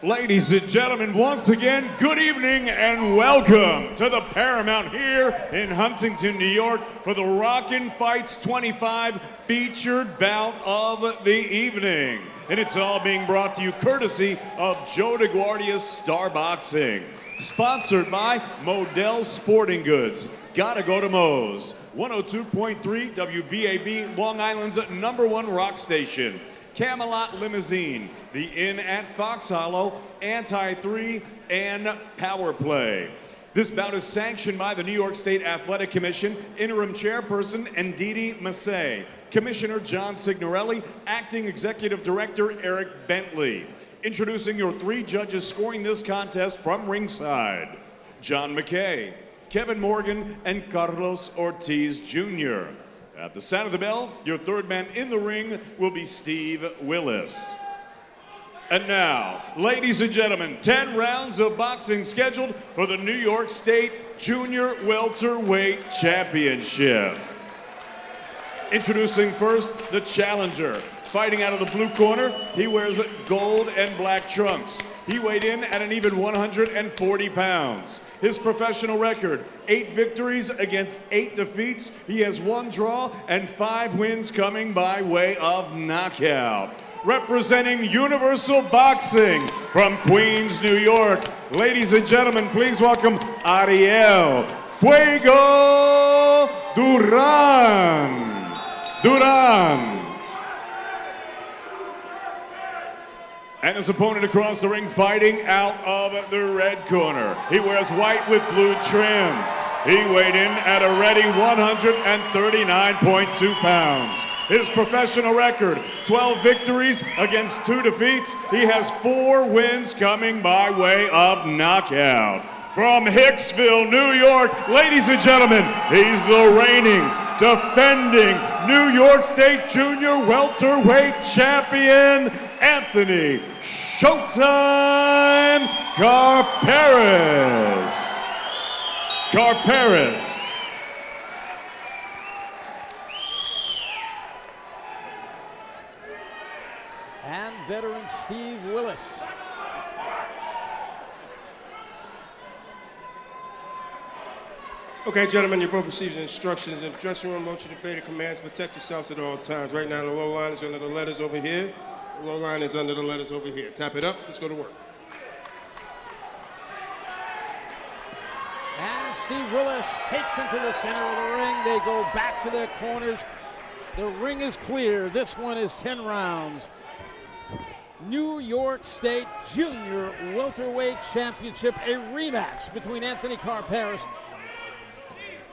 Ladies and gentlemen, once again, good evening and welcome to the Paramount here in Huntington, New York for the Rockin' Fights 25 featured bout of the evening. And it's all being brought to you courtesy of Joe DeGuardia's Star Boxing. Sponsored by Modell Sporting Goods. Gotta go to Moe's. 102.3 WBAB, Long Island's #1 rock station. Camelot Limousine, the Inn at Fox Hollow, Anti-3, and Power Play. This bout is sanctioned by the New York State Athletic Commission, Interim Chairperson Ndidi Massey, Commissioner John Signorelli, Acting Executive Director Eric Bentley. Introducing your 3 judges scoring this contest from ringside, John McKay, Kevin Morgan, and Carlos Ortiz Jr. At the sound of the bell, your third man in the ring will be Steve Willis. And now, ladies and gentlemen, 10 rounds of boxing scheduled for the New York State Junior Welterweight Championship. Introducing first, the challenger. Fighting out of the blue corner, he wears gold and black trunks. He weighed in at an even 140 pounds. His professional record, 8 victories against 8 defeats. He has 1 draw and 5 wins coming by way of knockout. Representing Universal Boxing from Queens, New York. Ladies and gentlemen, please welcome Ariel Fuego Duran. And his opponent across the ring fighting out of the red corner. He wears white with blue trim. He weighed in at a ready 139.2 pounds. His professional record, 12 victories against 2 defeats. He has 4 wins coming by way of knockout. From Hicksville, New York, ladies and gentlemen, he's the reigning, defending New York State Junior Welterweight Champion, Anthony Showtime Karperis. And veteran Steve Willis. Okay, gentlemen, you both received instructions in the dressing room. I want you to obey the commands, protect yourselves at all times. Right now, the low line is under the letters over here. The low line is under the letters over here. Tap it up. Let's go to work. And Steve Willis takes him to the center of the ring. They go back to their corners. The ring is clear. This one is 10 rounds. New York State Junior Welterweight Championship, a rematch between Anthony Karperis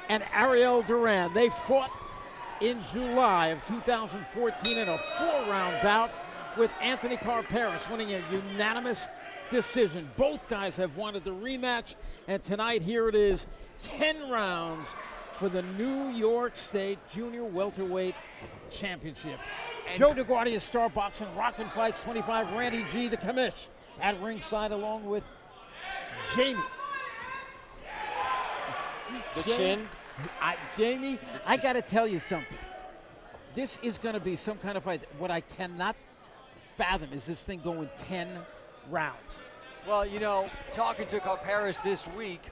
and Ariel Duran. They fought in July of 2014 in a 4-round bout with Anthony Karperis winning a unanimous decision. Both guys have wanted the rematch, and tonight here it is, 10 rounds for the New York State Junior Welterweight Championship. Joe DeGuardia, Star Boxing, Rockin' Fights 25, Randy G, the commish, at ringside along with Jamie. Jamie, I got to tell you something. This is going to be some kind of fight. What I cannot fathom is this thing going 10 rounds. Well, you know, talking to Karperis this week,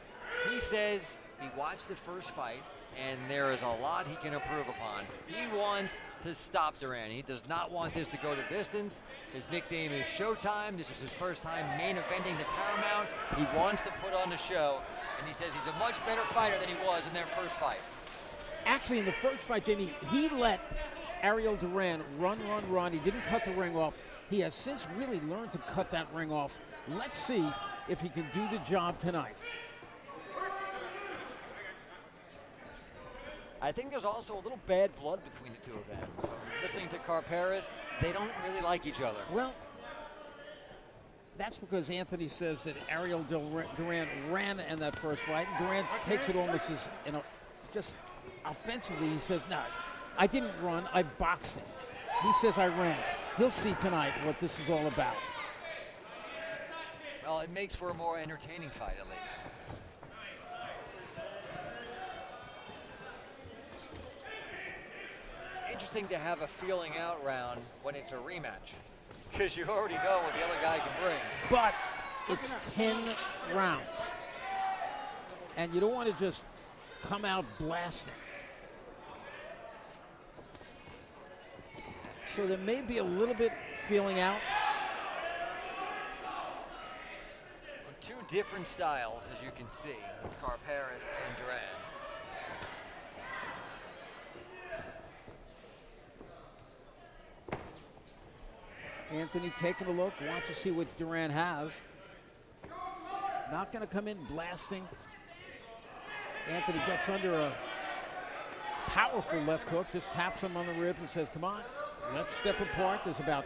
he says he watched the first fight, and there is a lot he can improve upon. He wants to stop Duran. He does not want this to go the distance. His nickname is Showtime. This is his first time main eventing the Paramount. He wants to put on the show, and he says he's a much better fighter than he was in their first fight. Actually, in the first fight, Jamie, he let Ariel Duran run. He didn't cut the ring off. He has since really learned to cut that ring off. Let's see if he can do the job tonight. I think there's also a little bad blood between the two of them. Listening to Karperis, they don't really like each other. Well, that's because Anthony says that Ariel Duran ran in that first fight. Duran takes it almost as, just offensively. He says, no, I didn't run, I boxed it. He says I ran. He'll see tonight what this is all about. Well, it makes for a more entertaining fight, at least. Interesting to have a feeling out round when it's a rematch. because you already know what the other guy can bring. But it's 10 rounds. And you don't want to just come out blasting. So there may be a little bit feeling out. Two different styles, as you can see, Karperis and Duran. Anthony taking a look, wants to see what Duran has. Not going to come in blasting. Anthony gets under a powerful left hook, just taps him on the ribs and says, come on, let's step apart. There's about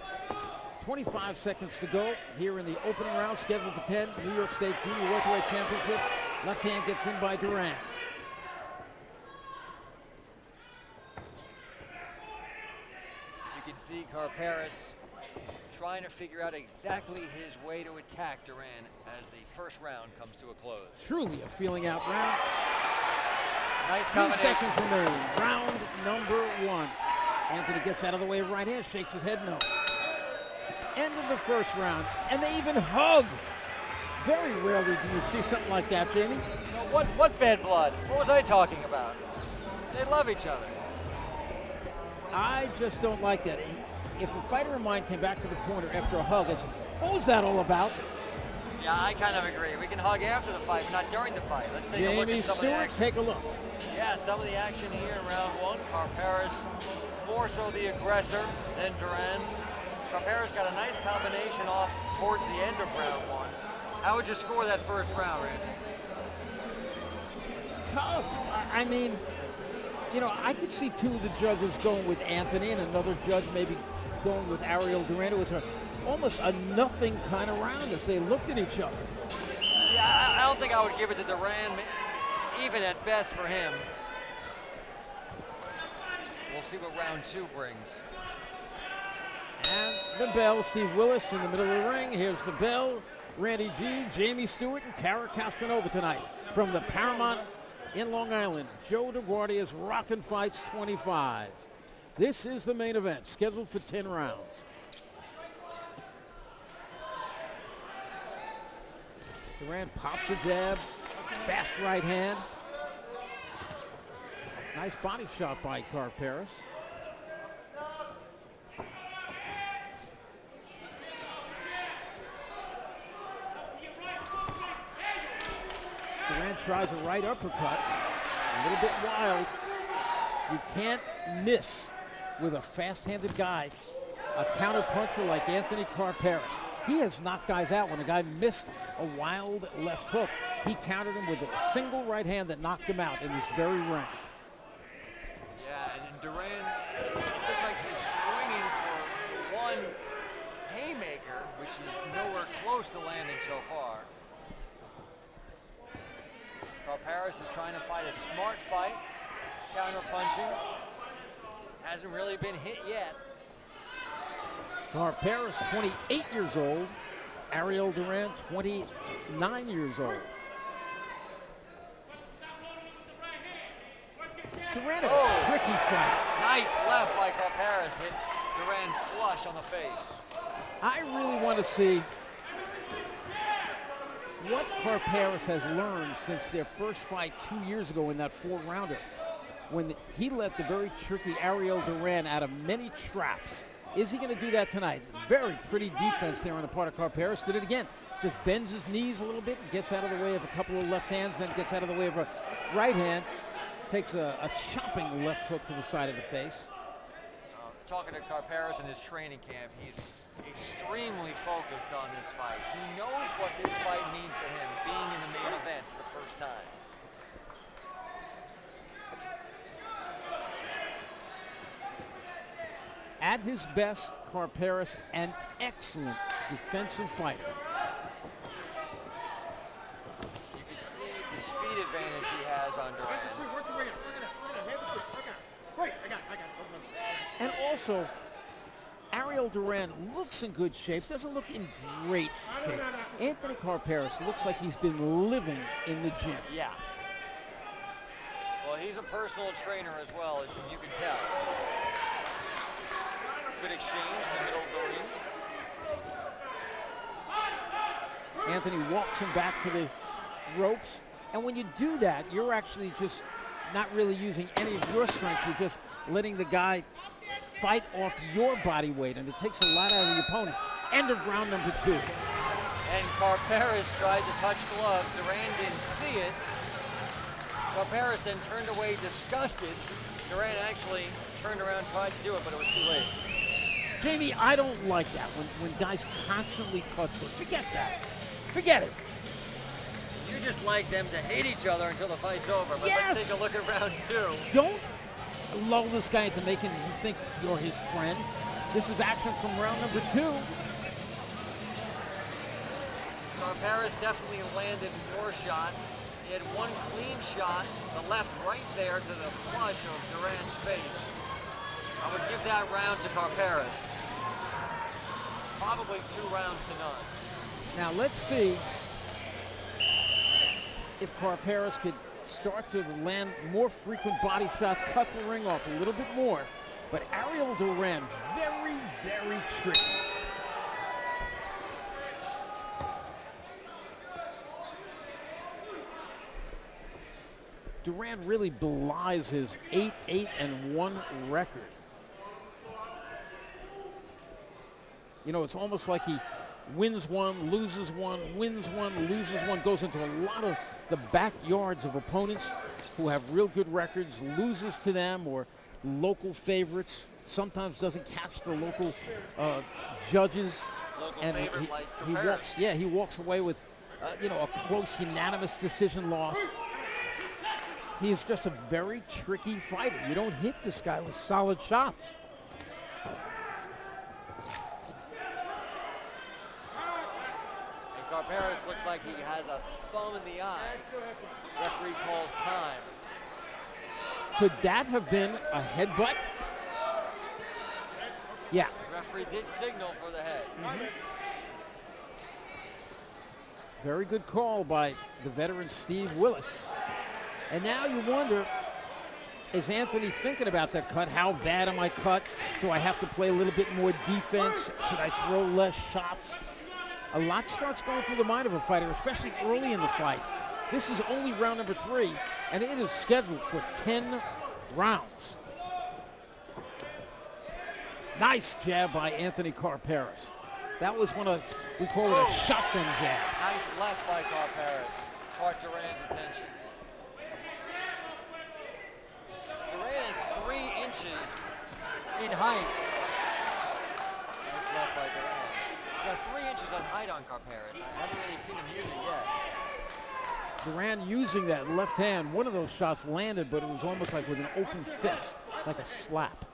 25 seconds to go here in the opening round, scheduled for 10, New York State Junior Welterweight Championship. Left hand gets in by Duran. You can see Karperis trying to figure out exactly his way to attack Duran as the first round comes to a close. Truly a feeling out round. Nice 3 combination. seconds remaining. Round number 1. Anthony gets out of the way of right hand, shakes his head no. End of the first round, and they even hug. Very rarely do you see something like that, Jamie. So what bad blood? What was I talking about? They love each other. I just don't like that. If a fighter of mine came back to the corner after a hug, it's, what was that all about? Yeah, I kind of agree. We can hug after the fight, but not during the fight. Let's take a look Jamie at some of the Stewart, action. take a look. Yeah, some of the action here in round 1. Karperis more so the aggressor than Duran. Karperis got a nice combination off towards the end of round 1. How would you score that first round, Randy? Tough. I mean, you know, I could see 2 of the judges going with Anthony and another judge maybe going with Ariel Duran. It was almost a nothing kind of round as they looked at each other. Yeah, I don't think I would give it to Duran, even at best for him. We'll see what round 2 brings. And the bell, Steve Willis in the middle of the ring. Here's the bell. Randy G, Jamie Stewart, and Cara Castronova tonight from the Paramount in Long Island. Joe DeGuardia's Rockin' Fights 25. This is the main event, scheduled for 10 rounds. Duran pops a jab, fast right hand. Nice body shot by Karperis. Duran tries a right uppercut, a little bit wild. You can't miss with a fast-handed guy, a counter-puncher like Anthony Karperis. He has knocked guys out. When a guy missed a wild left hook, he countered him with a single right hand that knocked him out in this very ring. Yeah, and Duran looks like he's swinging for one haymaker, which is nowhere close to landing so far. Karperis is trying to fight a smart fight, counter-punching. Hasn't really been hit yet. Karperis, 28 years old. Ariel Duran, 29 years old. Duran, a tricky fight. Nice left by Karperis, hit Duran flush on the face. I really want to see what Karperis has learned since their first fight 2 years ago in that 4-rounder, when he let the very tricky Ariel Duran out of many traps. Is he going to do that tonight? Very pretty defense there on the part of Karperis. Did it again. Just bends his knees a little bit, gets out of the way of a couple of left hands, then gets out of the way of a right hand. Takes a chopping left hook to the side of the face. Talking to Karperis in his training camp, he's extremely focused on this fight. He knows what this fight means to him, being in the main event for the first time. At his best, Karperis, an excellent defensive fighter. You can see the speed advantage he has on Duran. And also, Ariel Duran looks in good shape, doesn't look in great shape. Anthony Karperis looks like he's been living in the gym. Yeah. Well, he's a personal trainer as well, as you can tell. Good exchange in the middle of the ring. Anthony walks him back to the ropes. And when you do that, you're actually just not really using any of your strength. You're just letting the guy fight off your body weight, and it takes a lot out of the opponent. End of round number 2. And Karperis tried to touch gloves. Duran didn't see it. Karperis then turned away disgusted. Duran actually turned around, tried to do it, but it was too late. Jamie, I don't like that when guys constantly touch it. Forget that. Forget it. You just like them to hate each other until the fight's over. But Yes. let's take a look at round 2. Don't lull this guy into making him think you're his friend. This is action from round number 2. Karperis definitely landed more shots. He had one clean shot, the left right there to the flush of Duran's face. I would give that round to Karperis. Probably 2 rounds to none. Now let's see if Karperis could start to land more frequent body shots, cut the ring off a little bit more. But Ariel Duran, very, very tricky. Duran really belies his 8-8-1 record. You know, it's almost like he wins one, loses one, wins one, loses one, goes into a lot of the backyards of opponents who have real good records, loses to them, or local favorites, sometimes doesn't catch the local judges. Local And favorite like he Karperis. walks, yeah, he walks away with, a close unanimous decision loss. He is just a very tricky fighter. You don't hit this guy with solid shots. And Karperis looks like he has a thumb in the eye. Referee calls time. Could that have been a headbutt? Yeah. Referee did signal for the head. Very good call by the veteran Steve Willis. And now you wonder, is Anthony thinking about that cut? How bad am I cut? Do I have to play a little bit more defense? Should I throw less shots? A lot starts going through the mind of a fighter, especially early in the fight. This is only round number 3, and it is scheduled for 10 rounds. Nice jab by Anthony Karperis. That was we call it a shotgun jab. Nice left by Karperis. Caught Duran's attention. Duran is 3 inches in height. Nice left by Duran. He's got 3 inches on height on Karperis. I haven't really seen him use it yet. Duran using that left hand. One of those shots landed, but it was almost like with an open fist, like a slap.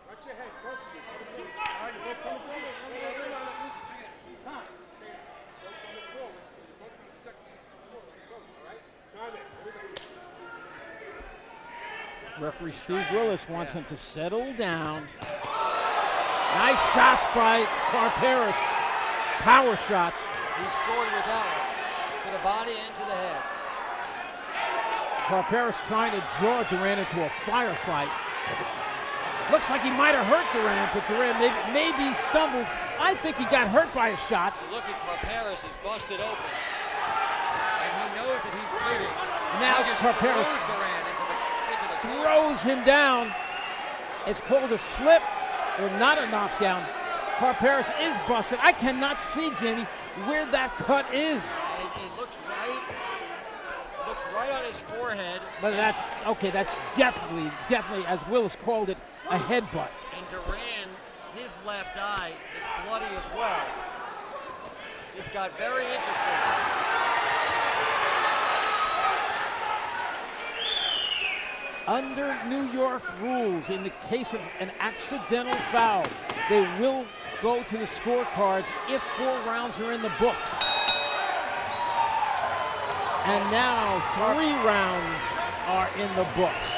Referee Steve Willis wants him to settle down. Nice shots by Karperis. Power shots. He scored with that one. To the body and to the head. Karperis trying to draw Duran into a firefight. Looks like he might have hurt Duran, but Duran maybe stumbled. I think he got hurt by a shot. You look at Karperis, he's busted open. And he knows that he's bleeding. Now he just Karperis throws Duran into the corner. throws him down. It's called a slip or not a knockdown. Karperis is busted. I cannot see, Jamie, where that cut is. It looks right. Looks right on his forehead. But that's definitely, as Willis called it, a headbutt. And Duran, his left eye is bloody as well. This got very interesting. Under New York rules, in the case of an accidental foul, they will go to the scorecards if 4 rounds are in the books. And now 3 rounds are in the books.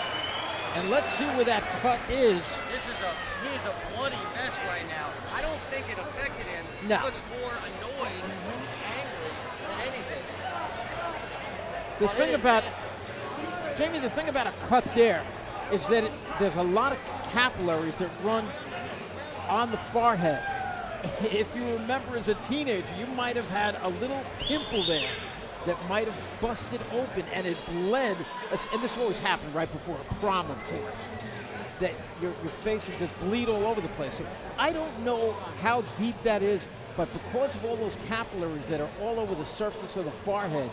And let's see where that cut is. He is a bloody mess right now. I don't think it affected him. No. He looks more annoyed and angry than anything. The But thing it is about, nasty. Jamie, the thing about a cut there is that there's a lot of capillaries that run on the forehead. if you remember as a teenager, you might have had a little pimple there that might have busted open and it bled. And this always happened right before a prom, of course, that your face would just bleed all over the place. So I don't know how deep that is, but because of all those capillaries that are all over the surface of the forehead,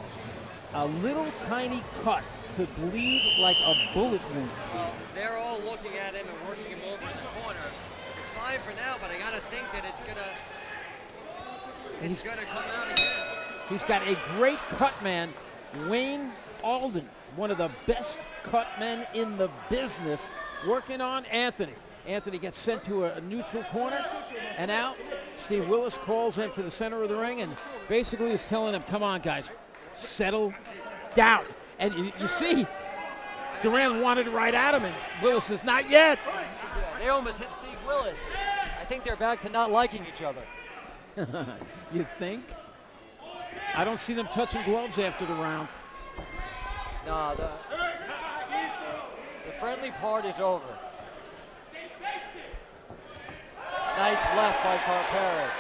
a little tiny cut could bleed like a bullet wound. Well, they're all looking at him and working him over in the corner. It's fine for now, but I gotta think that it's gonna come out again. He's got a great cut man, Wayne Alden, one of the best cut men in the business, working on Anthony. Anthony gets sent to a neutral corner, and out Steve Willis calls him to the center of the ring and basically is telling him, come on, guys, settle down. And you see, Duran wanted right at him, and Willis says, not yet. Yeah, they almost hit Steve Willis. I think they're back to not liking each other. You think? I don't see them touching gloves after the round. No, the friendly part is over. Nice left by Karperis.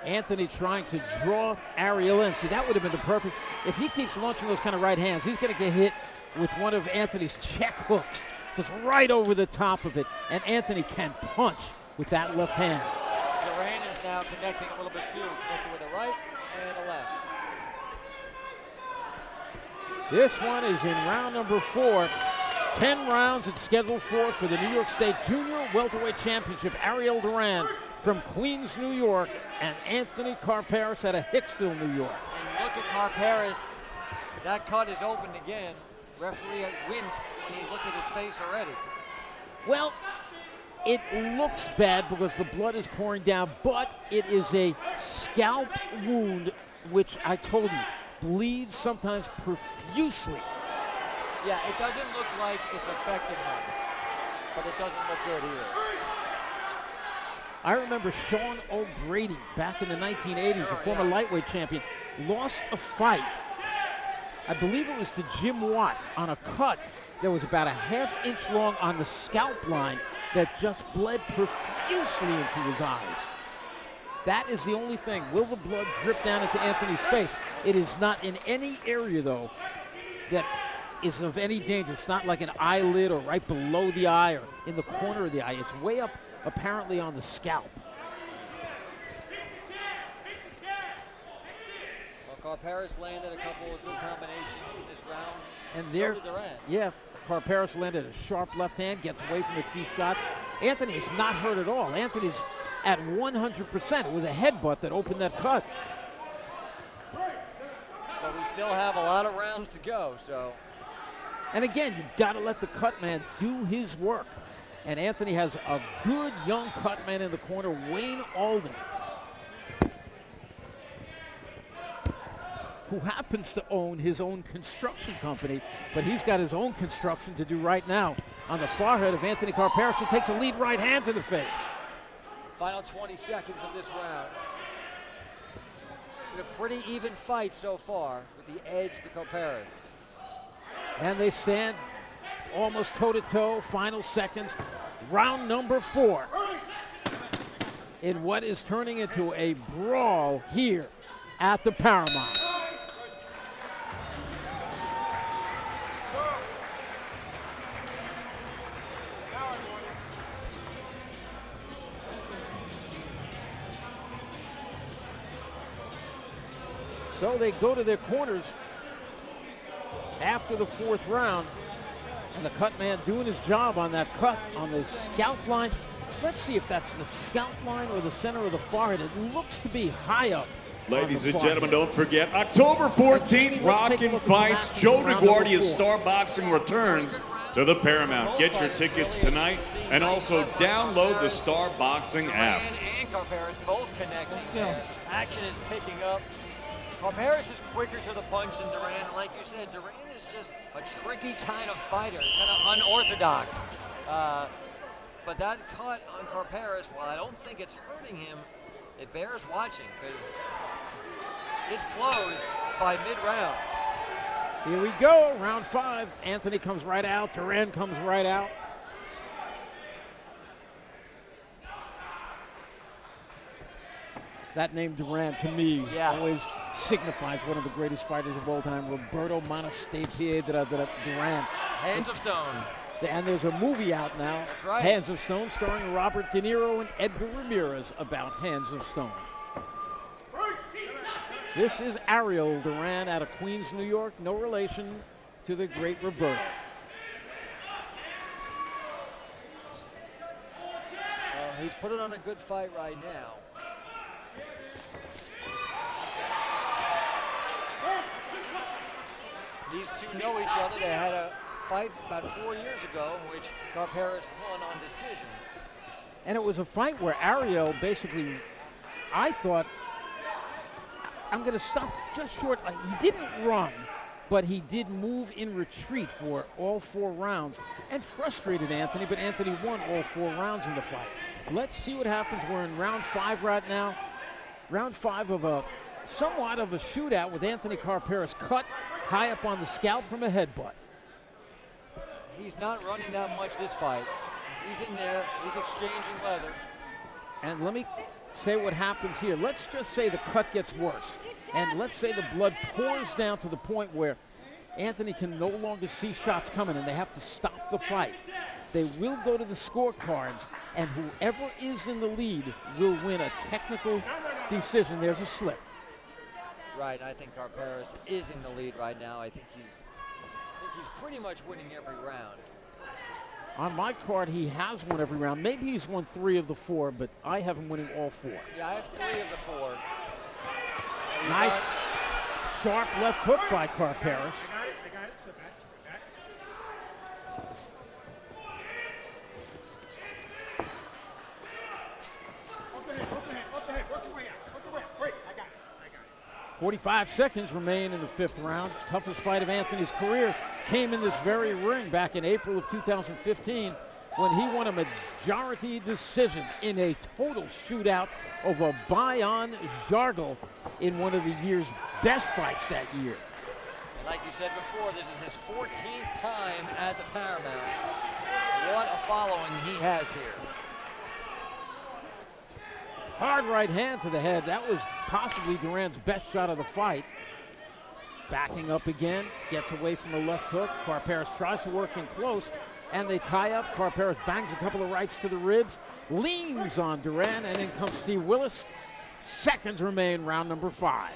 Anthony trying to draw Ariel in. See, that would have been the perfect. If he keeps launching those kind of right hands, he's going to get hit with one of Anthony's check hooks, just right over the top of it. And Anthony can punch with that left hand. Duran is now connecting a little bit too, connecting with a right and a left. This one is in round number 4. 10 rounds it's scheduled for the New York State Junior Welterweight Championship. Ariel Duran from Queens, New York, and Anthony Karperis out of Hicksville, New York. And look at Karperis. That cut is opened again. Referee winced when he looked at his face already. Well, it looks bad because the blood is pouring down, but it is a scalp wound, which I told you, bleeds sometimes profusely. Yeah, it doesn't look like it's affecting him, but it doesn't look good either. I remember Sean O'Grady back in the 1980s, a former lightweight champion, lost a fight. I believe it was to Jim Watt on a cut that was about a half-inch long on the scalp line that just bled profusely into his eyes. That is the only thing. Will the blood drip down into Anthony's face? It is not in any area, though, that is of any danger. It's not like an eyelid or right below the eye or in the corner of the eye. It's way up, apparently, on the scalp. Well, Karperis landed a couple of good combinations in this round. And so there, did Duran. yeah, Karperis landed a sharp left hand, gets away from a few shots. Anthony is not hurt at all. Anthony's at 100%. It was a headbutt that opened that cut. But we still have a lot of rounds to go, so. And again, you've got to let the cut man do his work. And Anthony has a good young cut man in the corner, Wayne Alden, who happens to own his own construction company, but he's got his own construction to do right now. On the forehead of Anthony Karperis, who takes a lead right hand to the face. Final 20 seconds of this round. A pretty even fight so far with the edge to Karperis. And they stand almost toe-to-toe, final seconds. Round number 4. In what is turning into a brawl here at the Paramount. So they go to their corners after the 4th round, and the cut man doing his job on that cut on the scalp line. Let's see if that's the scalp line or the center of the forehead. It looks to be high up. Ladies and gentlemen, don't forget, October 14th, Rockin Fights, Joe DeGuardia Star Boxing returns to the Paramount. Get your tickets tonight and also download the Star Boxing app. And Karperis both connecting there. Action is picking up. Karperis is quicker to the punch than Duran. Like you said, Duran is just a tricky kind of fighter, kind of unorthodox. But that cut on Karperis, while I don't think it's hurting him, it bears watching because it flows by mid-round. Here we go, round 5. Anthony comes right out, Duran comes right out. That name Duran, to me, Yeah. always signifies one of the greatest fighters of all time, Roberto Duran. Hands of Stone. And there's a movie out now, That's right. Hands of Stone, starring Robert De Niro and Edgar Ramirez about Hands of Stone. This is Ariel Duran out of Queens, New York. No relation to the great Roberto. He's putting on a good fight right now. These two know each other. They had a fight about 4 years ago in which Karperis won on decision. And it was a fight where Ariel basically, I thought, I'm going to stop just short. He didn't run, but he did move in retreat for all 4 rounds and frustrated Anthony, but Anthony won all 4 rounds in the fight. Let's see what happens. We're in round 5 right now. Round 5 of somewhat of a shootout with Anthony Karperis cut high up on the scalp from a headbutt. He's not running that much this fight. He's in there. He's exchanging leather. And let me say what happens here. Let's just say the cut gets worse. And let's say the blood pours down to the point where Anthony can no longer see shots coming and they have to stop the fight. They will go to the scorecards, and whoever is in the lead will win a technical decision. There's a slip. Right, I think Karperis is in the lead right now. I think he's pretty much winning every round. On my card, he has won every round. Maybe he's won 3 of the 4, but I have him winning all 4. Yeah, I have 3 of the 4. Nice, sharp left hook by Karperis. I got it. Step back. Off the head. Work your way out. Break. I got it. 45 seconds remain in the 5th round. Toughest fight of Anthony's career came in this very ring back in April of 2015 when he won a majority decision in a total shootout over Bayan Jargal in one of the year's best fights that year. And like you said before, this is his 14th time at the Paramount. What a following he has here. Hard right hand to the head. That was possibly Duran's best shot of the fight. Backing up again, gets away from the left hook. Karperis tries to work in close, and they tie up. Karperis bangs a couple of rights to the ribs, leans on Duran, and in comes Steve Willis. Seconds remain, round number 5.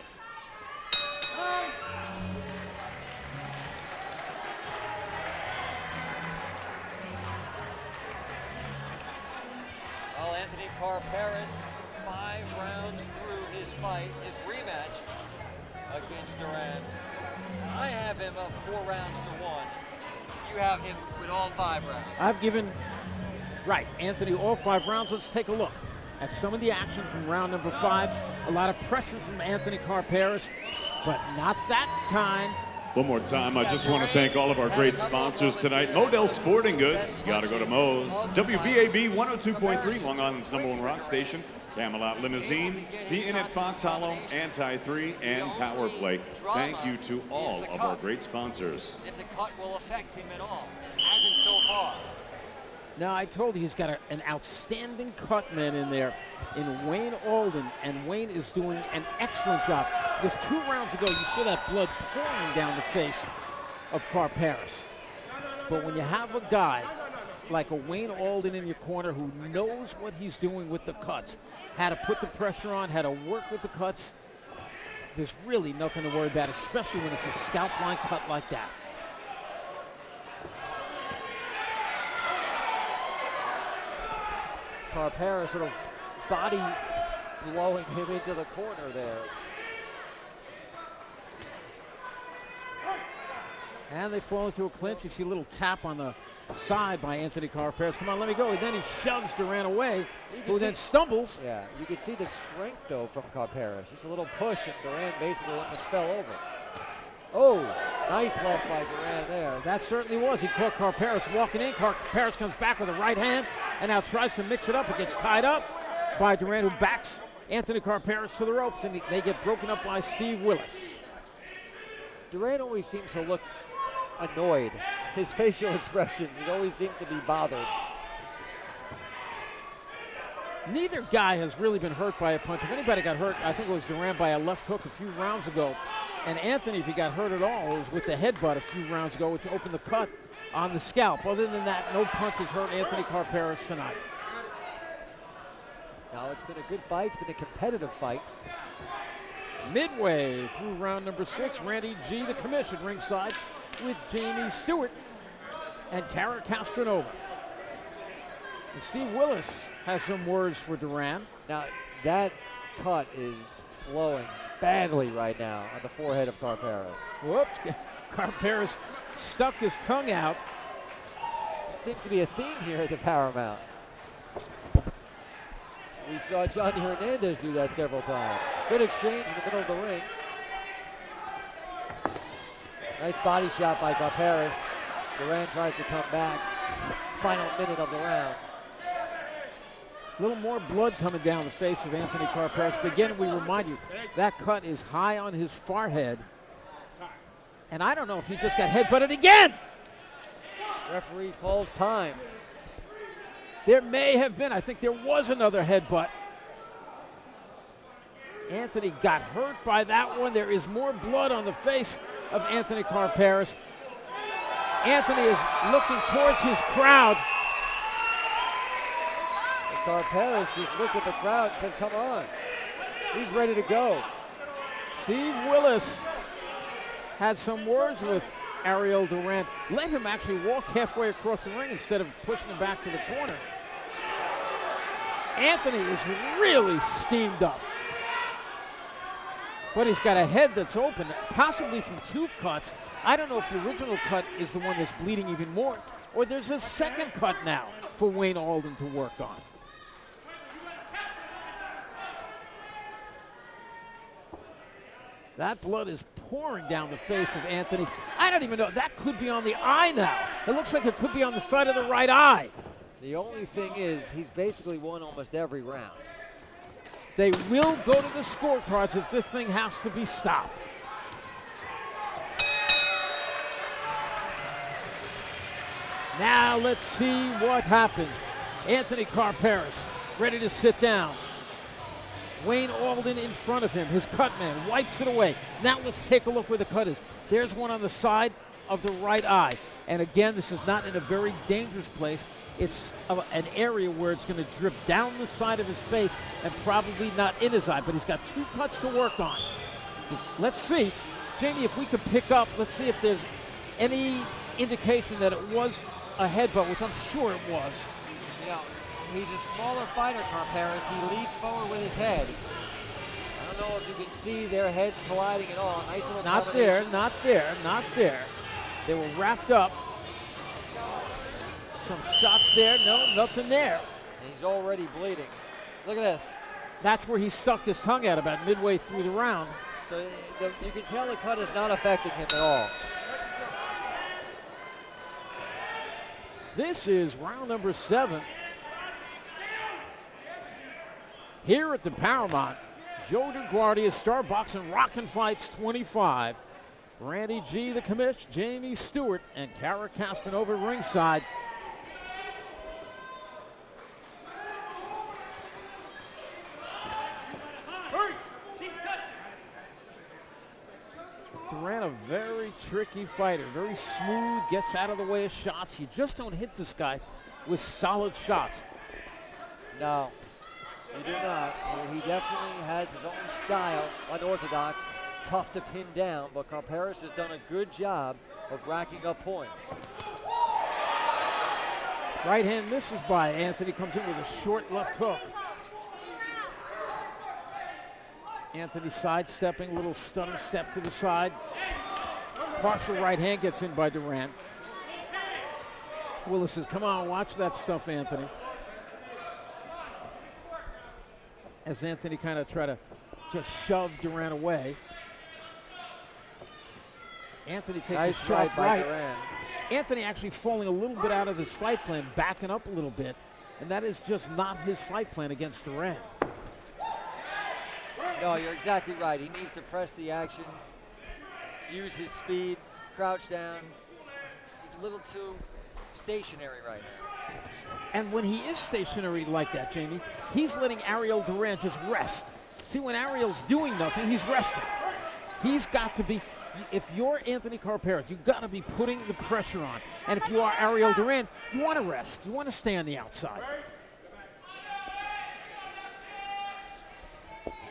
Well, Anthony Karperis, 5 rounds through his fight, is rematched against Duran. I have him up 4 rounds to 1. You have him with all 5 rounds. I've given, Anthony all 5 rounds. Let's take a look at some of the action from round number 5. A lot of pressure from Anthony Karperis, but not that time. One more time, I just want to thank all of our great sponsors tonight. Model Sporting Goods, gotta go to Moe's. WBAB 102.3, Long Island's #1 rock station. Camelot Limousine, The Inn at Fox Hollow, Anti-3, and Power Play. Thank you to all of our great sponsors. If the cut will affect him at all, hasn't so far. Now, I told you he's got an outstanding cutman in there in Wayne Alden, and Wayne is doing an excellent job. Just 2 rounds ago, you saw that blood pouring down the face of Karperis. But when you have a guy like a Wayne Alden in your corner who knows what he's doing with the cuts, how to put the pressure on, how to work with the cuts, there's really nothing to worry about, especially when it's a scalp line cut like that. Karperis sort of body blowing him into the corner there. And they fall into a clinch. You see a little tap on the side by Anthony Karperis. Come on, let me go. And then he shoves Duran away, who then stumbles. Yeah, you can see the strength, though, from Karperis. Just a little push, and Duran basically almost fell over. Oh, nice left by Duran there. That certainly was. He caught Karperis walking in. Karperis comes back with a right hand and now tries to mix it up. It gets tied up by Duran, who backs Anthony Karperis to the ropes, and they get broken up by Steve Willis. Duran always seems to look annoyed. His facial expressions, he always seems to be bothered. Neither guy has really been hurt by a punch. If anybody got hurt, I think it was Duran by a left hook a few rounds ago. And Anthony, if he got hurt at all, it was with the headbutt a few rounds ago, which opened the cut on the scalp. Other than that, no punch has hurt Anthony Karperis tonight. Now it's been a good fight. It's been a competitive fight. Midway through round number 6, Randy G, the commission, ringside with Jamie Stewart and Kara Castronova. And Steve Willis has some words for Duran. Now that cut is flowing badly right now on the forehead of Karperis. Whoops, Karperis stuck his tongue out. It seems to be a theme here at the Paramount. We saw Johnny Hernandez do that several times. Good exchange in the middle of the ring. Nice body shot by Karperis. Duran tries to come back. Final minute of the round. A little more blood coming down the face of Anthony Karperis. But again, we remind you, that cut is high on his forehead. And I don't know if he just got headbutted again. Referee calls time. There may have been, I think there was another headbutt. Anthony got hurt by that one. There is more blood on the face of Anthony Karperis. Anthony is looking towards his crowd. And Karperis just looked at the crowd and said, come on. He's ready to go. Steve Willis had some words with Ariel Duran. Let him actually walk halfway across the ring instead of pushing him back to the corner. Anthony is really steamed up. But he's got a head that's open, possibly from 2 cuts. I don't know if the original cut is the one that's bleeding even more, or there's a second cut now for Wayne Alden to work on. That blood is pouring down the face of Anthony. I don't even know. That could be on the eye now. It looks like it could be on the side of the right eye. The only thing is, he's basically won almost every round. They will go to the scorecards if this thing has to be stopped. Now let's see what happens. Anthony Karperis ready to sit down. Wayne Alden in front of him. His cut man wipes it away. Now let's take a look where the cut is. There's one on the side of the right eye. And again, this is not in a very dangerous place. It's an area where it's going to drip down the side of his face and probably not in his eye. But he's got 2 cuts to work on. Let's see. Jamie, if we could pick up, let's see if there's any indication that it was a headbutt, which I'm sure it was. You know, he's a smaller fighter, Karperis. He leads forward with his head. I don't know if you can see their heads colliding at all. Nice little Not there, combination. not there, not there. They were wrapped up. Some shots there, no, nothing there. And he's already bleeding. Look at this. That's where he stuck his tongue out about midway through the round. So you can tell the cut is not affecting him at all. This is round number 7. Here at the Paramount, Joe DeGuardia, Star Boxing Rockin' Fights 25. Randy G, the commish, Jamie Stewart, and Kara Castronova ringside. Duran, a very tricky fighter, very smooth, gets out of the way of shots. You just don't hit this guy with solid shots. No, you do not. He definitely has his own style, unorthodox, tough to pin down, but Karperis has done a good job of racking up points. Right hand misses by Anthony, comes in with a short left hook. Anthony sidestepping, little stunner step to the side. Partial right hand gets in by Duran. Willis says, come on, watch that stuff, Anthony. As Anthony kind of try to just shove Duran away. Anthony takes Nice a sharp right. Duran. Anthony actually falling a little bit out of his fight plan, backing up a little bit. And that is just not his fight plan against Duran. No, you're exactly right. He needs to press the action, use his speed, crouch down. He's a little too stationary right now. And when he is stationary like that, Jamie, he's letting Ariel Duran just rest. See, when Ariel's doing nothing, he's resting. He's got to be, if you're Anthony Karperis, you've got to be putting the pressure on. And if you are Ariel Duran, you want to rest. You want to stay on the outside.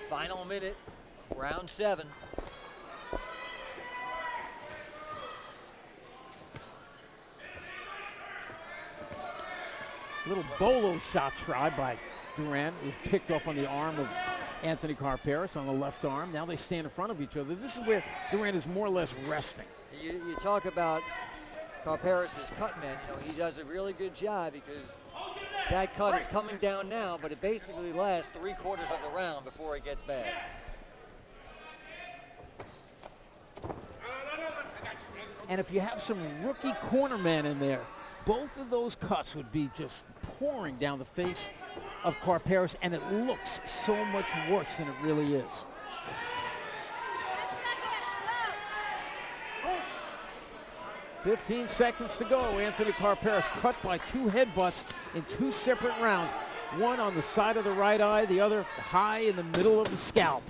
Final minute, round 7. Little bolo shot try by Duran was picked off on the arm of Anthony Karperis on the left arm. Now they stand in front of each other. This is where Duran is more or less resting. You talk about Karperis' cut man. You know, he does a really good job because that cut is coming down now, but it basically lasts 3/4 of the round before it gets bad. And if you have some rookie cornerman in there, both of those cuts would be just pouring down the face of Karperis, and it looks so much worse than it really is. "15 seconds to go. Anthony Karperis cut by 2 headbutts in 2 separate rounds. One on the side of the right eye, the other high in the middle of the scalp.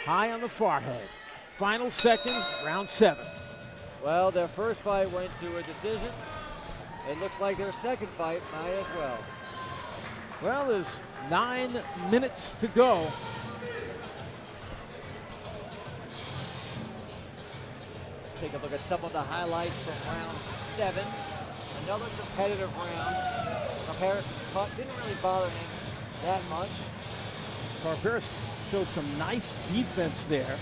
High on the forehead. Final seconds, round 7. Well, their first fight went to a decision. It looks like their second fight might as well. Well, there's 9 minutes to go. Let's take a look at some of the highlights from round 7. Another competitive round. Karperis' cut didn't really bother him that much. Karperis showed some nice defense there.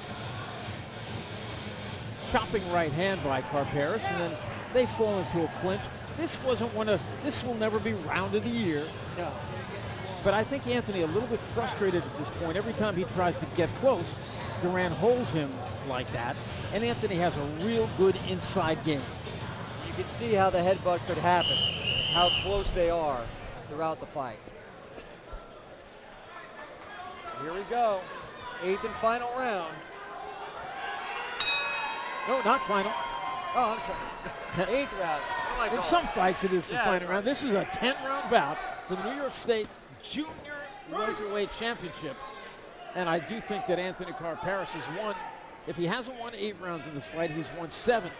Chopping right hand by Karperis, and then they fall into a clinch. This will never be round of the year. No. But I think Anthony a little bit frustrated at this point. Every time he tries to get close, Duran holds him like that, and Anthony has a real good inside game. You can see how the headbutt could happen, how close they are throughout the fight. Here we go, 8th and final round. No, not final. Oh, I'm sorry. 8th round. What am I In calling? some fights, it is the Yeah, final that's round. This is a 10-round bout for the New York State Junior Welterweight Championship. And I do think that Anthony Karperis has won. If he hasn't won 8 rounds in this fight, he's won 7.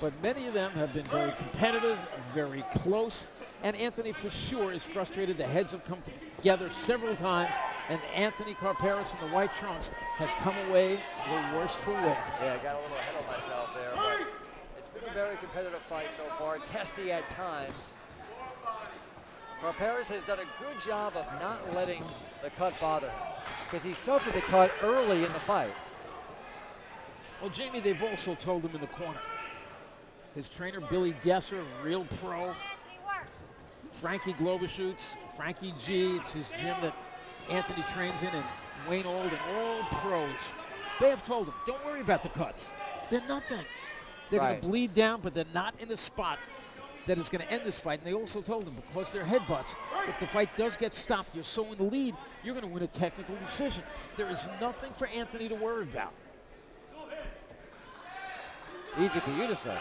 But many of them have been very competitive, very close. And Anthony, for sure, is frustrated. The heads have come together several times. And Anthony Karperis in the white trunks has come away the worst for wear. Yeah, I got a little ahead of myself there, but it's been a very competitive fight so far, testy at times. Karperis has done a good job of not letting the cut bother him because he suffered the cut early in the fight. Well, Jamie, they've also told him in the corner. His trainer, Billy Desser, real pro. Frankie Globuschutz, Frankie G, it's his gym that Anthony trains in, and Wayne Old, and all pros. They have told him, don't worry about the cuts. They're nothing. They're going Right. to bleed down, but they're not in a spot that is going to end this fight. And they also told him, because they're headbutts, if the fight does get stopped, you're so in the lead, you're going to win a technical decision. There is nothing for Anthony to worry about. Easy for you to say.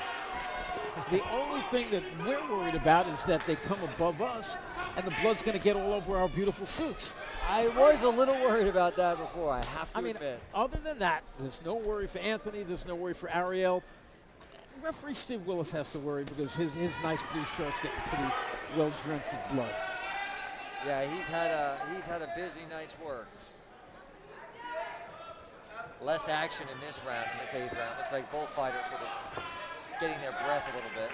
The only thing that we're worried about is that they come above us and the blood's going to get all over our beautiful suits. I was a little worried about that before, I have to admit. Other than that, there's no worry for Anthony, there's no worry for Ariel. Referee Steve Willis has to worry because his nice blue shirt's getting pretty well drenched with blood. Yeah, he's had a busy night's work. Less action in this round, in this 8th round. Looks like both fighters sort of getting their breath a little bit.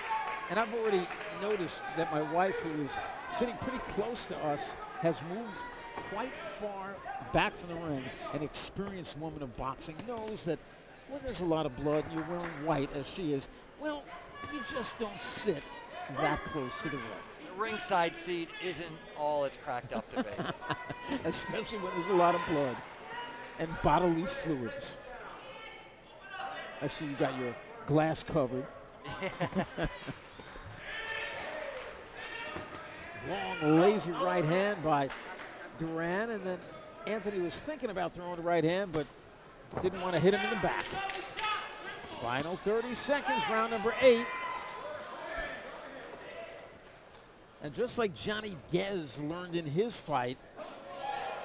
And I've already noticed that my wife, who is sitting pretty close to us, has moved quite far back from the ring. An experienced woman of boxing knows that when there's a lot of blood and you're wearing white, as she is, well, you just don't sit that close to the ring. The ringside seat isn't all it's cracked up to be. Especially when there's a lot of blood and bodily fluids. I see you got your glass covered. Long, lazy right hand by Duran, and then Anthony was thinking about throwing the right hand, but didn't want to hit him in the back. Final 30 seconds, round number 8. And just like Johnny Gez learned in his fight,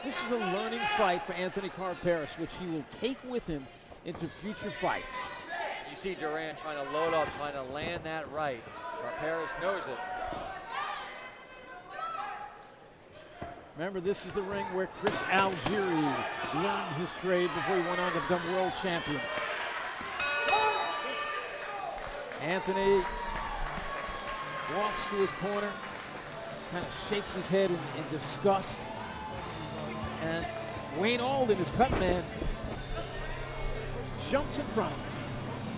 this is a learning fight for Anthony Karperis, which he will take with him into future fights. You see Duran trying to load up, trying to land that right. Karperis knows it. Remember, this is the ring where Chris Algieri learned his trade before he went on to become world champion. Anthony walks to his corner, kind of shakes his head in disgust. And Wayne Alden, his cut man, jumps in front.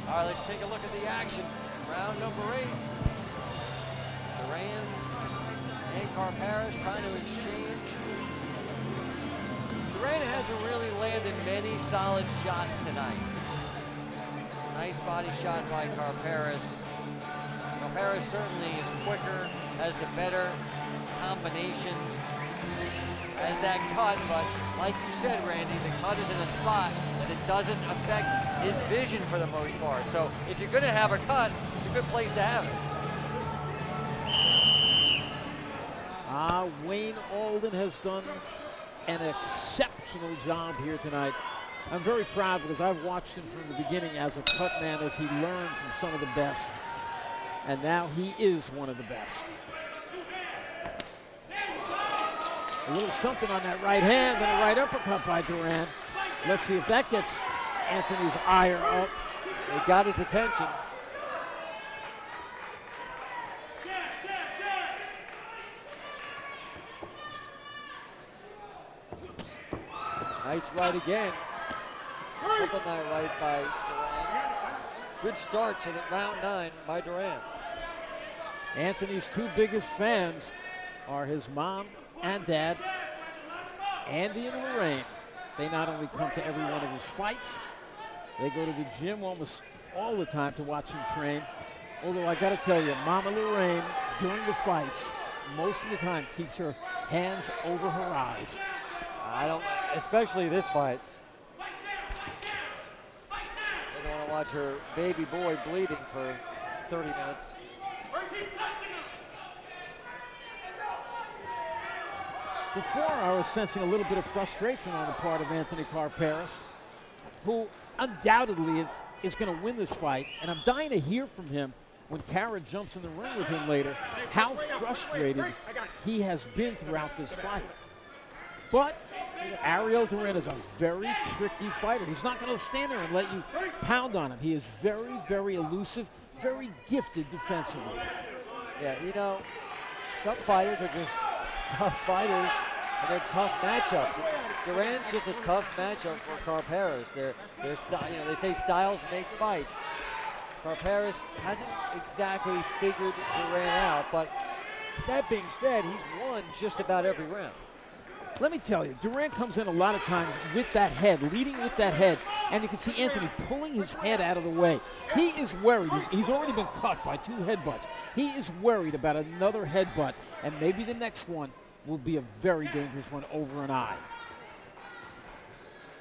All right, let's take a look at the action. Round number 8. Duran and Karperis trying to exchange. Duran hasn't really landed many solid shots tonight. Nice body shot by Karperis. Karperis certainly is quicker, has the better combinations, has that cut, but like you said, Randy, the cut is in a spot that it doesn't affect his vision for the most part. So if you're going to have a cut, it's a good place to have it. Wayne Alden has done an exceptional job here tonight. I'm very proud because I've watched him from the beginning as a cut man as he learned from some of the best. And now he is one of the best. A little something on that right hand and a right uppercut by Duran. Let's see if that gets Anthony's ire up. It got his attention. Nice right again. Open that right by Duran. Good start to the round 9 by Duran. Anthony's 2 biggest fans are his mom and dad, Andy and Lorraine. They not only come to every one of his fights, they go to the gym almost all the time to watch him train. Although I gotta tell you, Mama Lorraine, during the fights, most of the time keeps her hands over her eyes. Especially this fight. They don't want to watch her baby boy bleeding for 30 minutes. Before, I was sensing a little bit of frustration on the part of Anthony Karperis, who undoubtedly is going to win this fight. And I'm dying to hear from him when Kara jumps in the ring with him later, how frustrated he has been throughout this fight. But Ariel Duran is a very tricky fighter. He's not going to stand there and let you pound on him. He is very, very elusive, very gifted defensively. Yeah, you know, some fighters are just tough fighters, and they're tough matchups. Duran's just a tough matchup for Karperis. They say styles make fights. Karperis hasn't exactly figured Duran out, but that being said, he's won just about every round. Let me tell you, Duran comes in a lot of times with that head, leading with that head, and you can see Anthony pulling his head out of the way. He is worried. He's already been cut by 2 headbutts. He is worried about another headbutt, and maybe the next one will be a very dangerous one over an eye.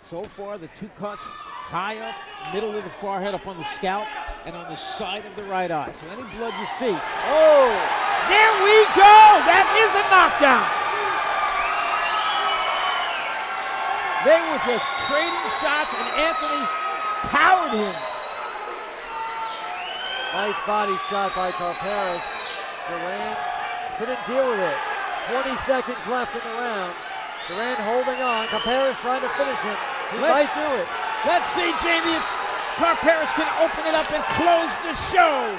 So far, the 2 cuts, high up, middle of the forehead, up on the scalp, and on the side of the right eye. So any blood you see. Oh, there we go! That is a knockdown. They were just trading shots, and Anthony powered him. Nice body shot by Karperis. Duran couldn't deal with it. 20 seconds left in the round. Duran holding on. Karperis trying to finish him. He might do it. Let's see, Jamie, if Karperis can open it up and close the show.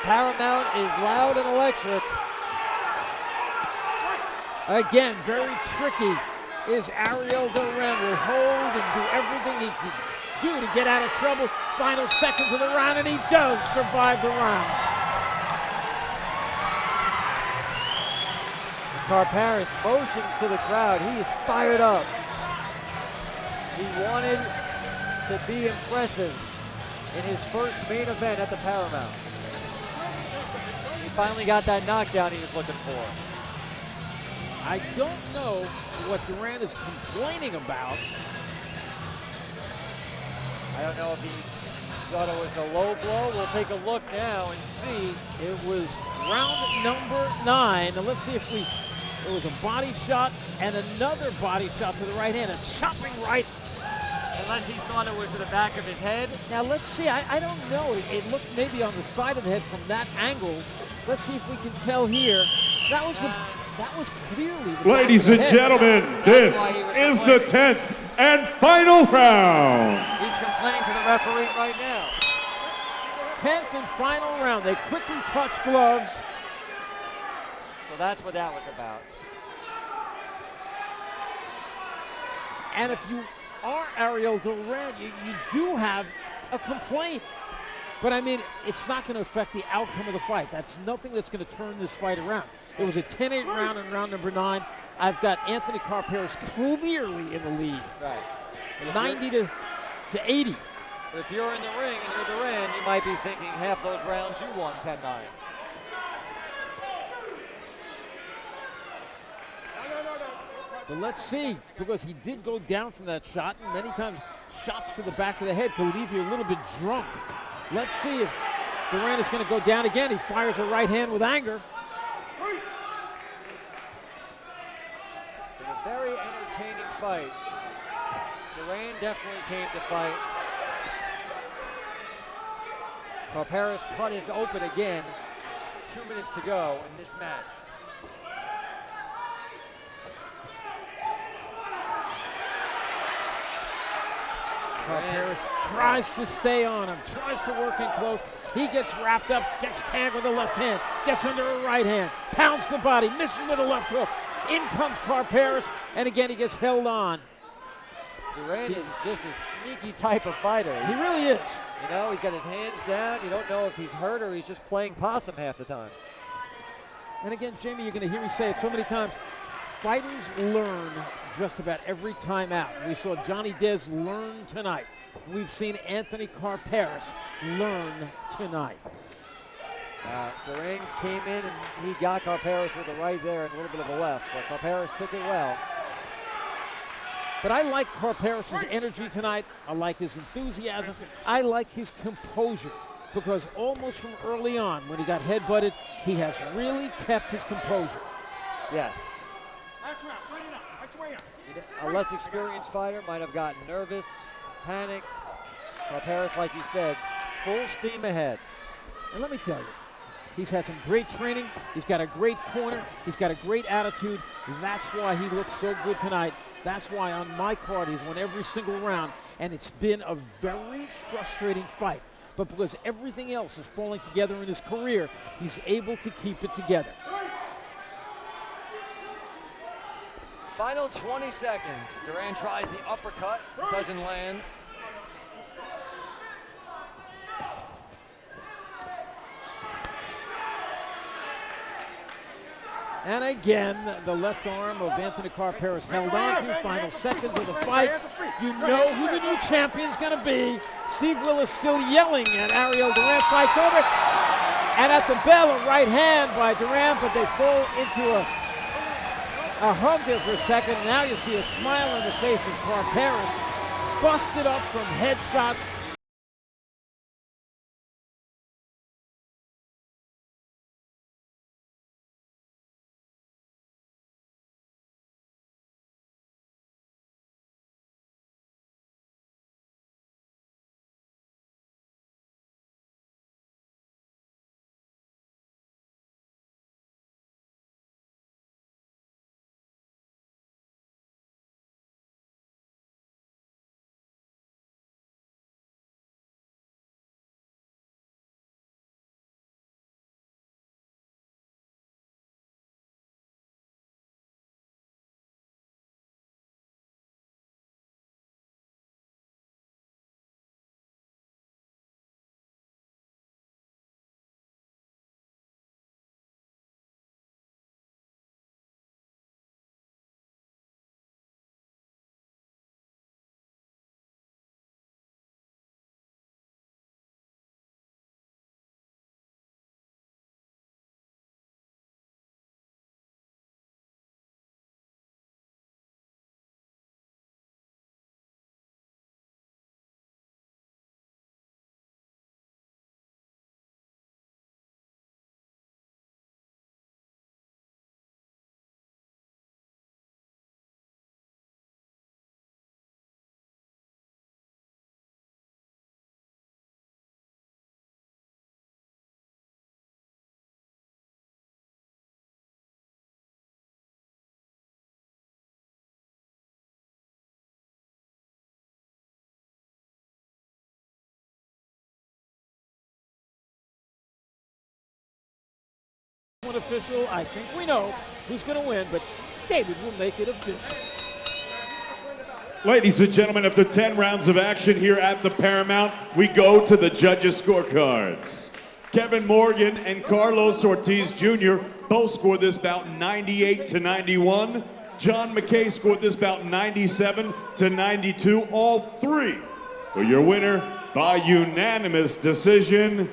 Paramount is loud and electric. Again, very tricky. Is Ariel Duran will hold and do everything he can do to get out of trouble. Final seconds of the round, and he does survive the round. Karperis motions to the crowd. He is fired up. He wanted to be impressive in his first main event at the Paramount. He finally got that knockdown he was looking for. I don't know what Duran is complaining about. I don't know if he Thought it was a low blow. We'll take a look now and see. It was round number 9. Now let's see if it was a body shot and another body shot to the right hand, a chopping right. Unless he thought it was to the back of his head. Now let's see, I don't know. It looked maybe on the side of the head from that angle. Let's see if we can tell here. That was clearly the Ladies and gentlemen, this is the 10th and final round. He's complaining to the referee right now. 10th and final round. They quickly touch gloves. So that's what that was about. And if you are Ariel Duran, you do have a complaint. But I mean, it's not going to affect the outcome of the fight. That's nothing that's going to turn this fight around. It was a 10-8 round in round number 9. I've got Anthony Karperis clearly in the lead. Right. 90 to 80. But if you're in the ring and you're Duran, you might be thinking half those rounds you won 10-9. But let's see, because he did go down from that shot, and many times shots to the back of the head can leave you a little bit drunk. Let's see if Duran is going to go down again. He fires a right hand with anger. In a very entertaining fight. Duran definitely came to fight. Karperis cut his open again. 2 minutes to go in this match. Karperis tries to stay on him, tries to work in close. He gets wrapped up, gets tagged with the left hand, gets under a right hand, pounds the body, misses with a left hook. In comes Karperis, and again he gets held on. Duran is just a sneaky type of fighter. He really is. You know, he's got his hands down. You don't know if he's hurt or he's just playing possum half the time. And again, Jamie, you're going to hear me say it so many times. Fighters learn just about every time out. We saw Johnny Dez learn tonight. We've seen Anthony Karperis learn tonight. Duran came in and he got Karperis with a right there and a little bit of a left, but Karperis took it well. But I like Karperis' energy tonight. I like his enthusiasm. I like his composure, because almost from early on, when he got headbutted, he has really kept his composure. Yes. A less experienced fighter might have gotten nervous, panicked. Karperis, like you said, full steam ahead. And let me tell you, he's had some great training. He's got a great corner. He's got a great attitude. That's why he looks so good tonight. That's why on my card he's won every single round. And it's been a very frustrating fight. But because everything else is falling together in his career, he's able to keep it together. Final 20 seconds. Duran tries the uppercut, doesn't land. And again, the left arm of Anthony Karperis held on to. Final seconds of the fight. You know who the new champion's going to be. Steve Willis still yelling at Ariel Duran. Fight's over. And at the bell, a right hand by Duran, but they fall into a hug there for a second. Now you see a smile on the face of Karperis. Busted up from headshots. One official, I think we know who's going to win, but David will make it official. Ladies and gentlemen, after 10 rounds of action here at the Paramount, we go to the judges' scorecards. Kevin Morgan and Carlos Ortiz Jr. both scored this bout 98-91. John McKay scored this bout 97-92. All three for your winner by unanimous decision.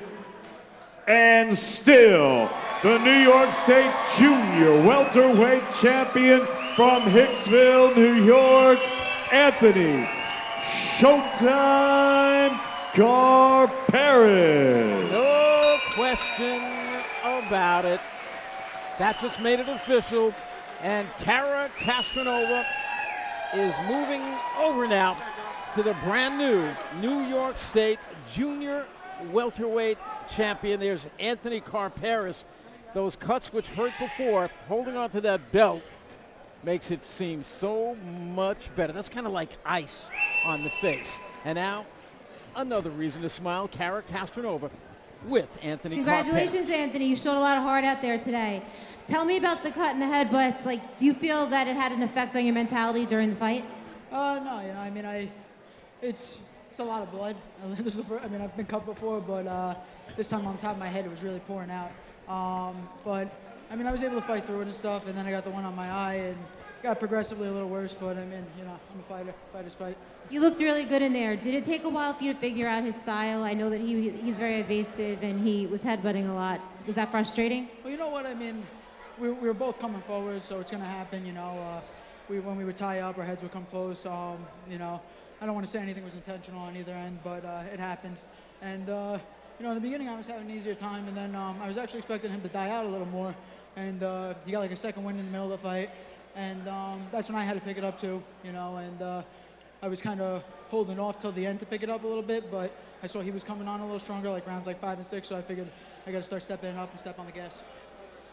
And still, the New York State Junior Welterweight Champion from Hicksville, New York, Anthony Showtime Karperis. No question about it. That just made it official. And Kara Castronova is moving over now to the brand new New York State Junior Welterweight Champion. There's Anthony Karperis. Those cuts which hurt before, holding on to that belt makes it seem so much better. That's kind of like ice on the face. And now, another reason to smile, Kara Castronova with Anthony Congratulations, Karperis. Anthony. You showed a lot of heart out there today. Tell me about the cut in the head, but like, do you feel that it had an effect on your mentality during the fight? No, you know, I mean, it's a lot of blood. This is the first, I mean, I've been cut before, but this time on top of my head, it was really pouring out. But I mean, I was able to fight through it and stuff, and then I got the one on my eye, and got progressively a little worse. But I mean, you know, I'm a fighter. Fighters fight. You looked really good in there. Did it take a while for you to figure out his style? I know that he's very evasive and he was headbutting a lot. Was that frustrating? Well, you know what? I mean, we were both coming forward, so it's gonna happen. You know, when we would tie up, our heads would come close. You know, I don't want to say anything was intentional on either end, but it happened. And you know, in the beginning, I was having an easier time, and then I was actually expecting him to die out a little more. And he got like a second wind in the middle of the fight, and that's when I had to pick it up too. You know, and I was kind of holding off till the end to pick it up a little bit, but I saw he was coming on a little stronger, like rounds like 5 and 6, so I figured I got to start stepping up and step on the gas.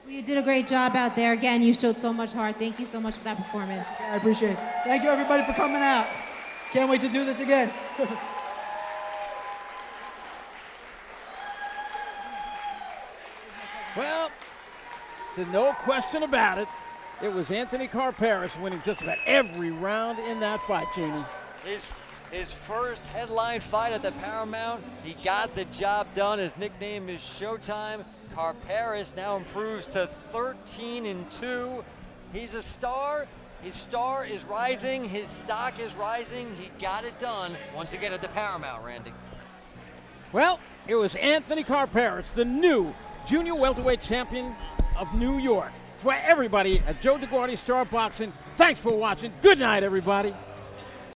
Well, you did a great job out there. Again, you showed so much heart. Thank you so much for that performance. I appreciate it. Thank you, everybody, for coming out. Can't wait to do this again. Well, there's no question about it. It was Anthony Karperis winning just about every round in that fight, Jamie. His first headline fight at the Paramount, he got the job done. His nickname is Showtime. Karperis now improves to 13-2. He's a star. His star is rising. His stock is rising. He got it done once again at the Paramount, Randy. Well, it was Anthony Karperis, the new Junior Welterweight Champion of New York. For everybody at Joe DeGuardi Star Boxing, thanks for watching. Good night, everybody.